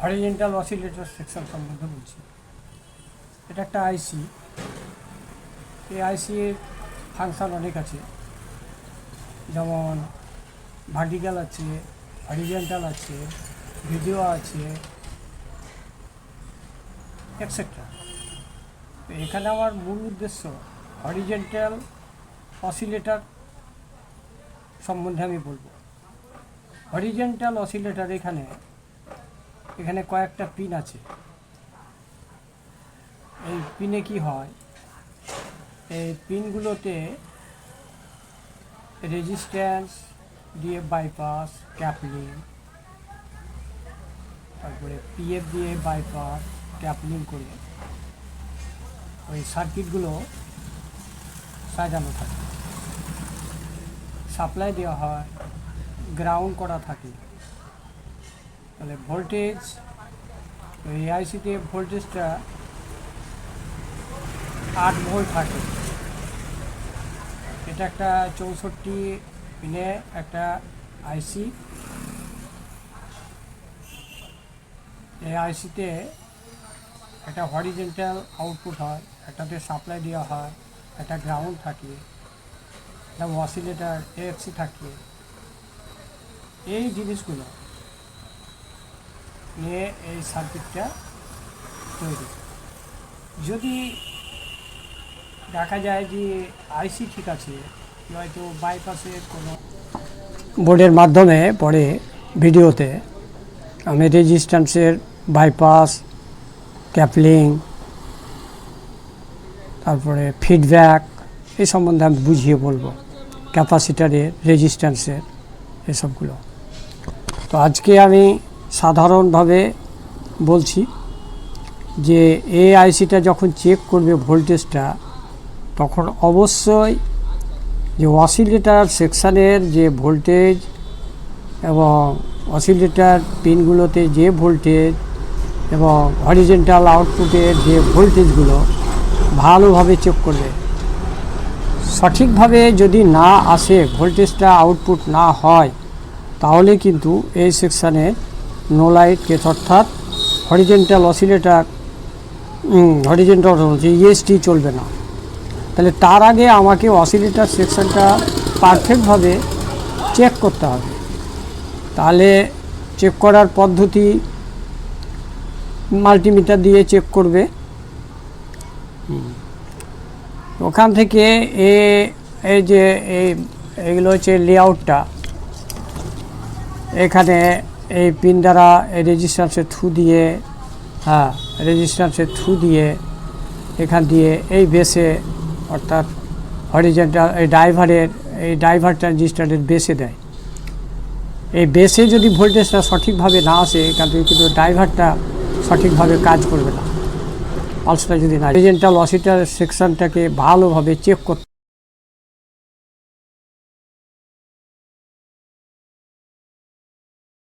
Horizontal oscillator section সম্বন্ধে বলছি। এটা একটা আইসি। এই আইসির ফাংশান অনেক আছে, যেমন ভার্টিক্যাল আছে, হরিজেন্টাল আছে, ভিডিও আছে, এক্সেট্রা। তো এখানে আমার মূল উদ্দেশ্য হরিজেন্টাল অসিলেটর সম্বন্ধে আমি বলবো। হরিজেন্টাল অসিলেটর এখানে কয়েকটা পিন আছে। এই পিনে কি হয়, এই পিনগুলোতে রেজিস্ট্যান্স দিয়ে বাইপাস, ক্যাপলিং, তারপরে পিএফ দিয়ে বাইপাস, ক্যাপলিং করে ওই সার্কিটগুলো সাজানো থাকে। সাপ্লাই দেওয়া হয়, গ্রাউন্ড করা থাকে। তাহলে ভোল্টেজ, এই আইসিতে ভোল্টেজটা 8 ভোল্ট থাকে। এটা একটা 64 পিনে একটা আইসি। এই আইসিতে একটা হরিজেন্টাল আউটপুট হয়, একটাতে সাপ্লাই দেওয়া হয়, একটা গ্রাউন্ড থাকে, একটা অসিলেটর এএফসি থাকে। এই জিনিসগুলো নিয়ে এই সার্কিটটা তৈরি। যদি দেখা যায় যে আইসি ঠিক আছে, হয়তো বাইপাসের কোনো বোর্ডের মাধ্যমে পরে ভিডিওতে আমি রেজিস্ট্যান্সের বাইপাস, ক্যাপলিং, তারপরে ফিডব্যাক এই সম্বন্ধে আমি বুঝিয়ে বলবো, ক্যাপাসিটারের, রেজিস্ট্যান্সের এসবগুলো। তো আজকে আমি সাধারণভাবে বলছি যে এই আইসিটা যখন চেক করবে ভোল্টেজটা, তখন অবশ্যই যে অসিলেটর সেকশানের যে ভোল্টেজ এবং অসিলেটর পিনগুলোতে যে ভোল্টেজ এবং হরিজেন্টাল আউটপুটের যে ভোল্টেজগুলো ভালোভাবে চেক করবে। সঠিকভাবে যদি না আসে, ভোল্টেজটা আউটপুট না হয়, তাহলে কিন্তু এই সেকশানে নো লাইট কেস, অর্থাৎ হরিজেন্টাল অসিলেটর হরিজেন্টাল ইএসটি চলবে না। তাহলে তার আগে আমাকে অসিলেটর সেকশনটা পারফেক্টভাবে চেক করতে হবে। তাহলে চেক করার পদ্ধতি মাল্টিমিটার দিয়ে চেক করবে। ওখান থেকে এই যে এইগুলো হচ্ছে লেআউটটা, এখানে এই পিন দ্বারা এই রেজিস্ট্যান্সের থ্রু দিয়ে, রেজিস্ট্যান্সের থ্রু দিয়ে এখান দিয়ে এই বেসে, অর্থাৎ হরিজেন্টাল এই ড্রাইভার ট্রানজিস্টরের বেসে দেয়। এই বেসে যদি ভোল্টেজটা সঠিকভাবে না আসে, এখান থেকে কিন্তু ড্রাইভারটা সঠিকভাবে কাজ করবে না, পালসটা যদি না। হরিজেন্টাল অসিলেটর সেকশনটাকে ভালোভাবে চেক করতে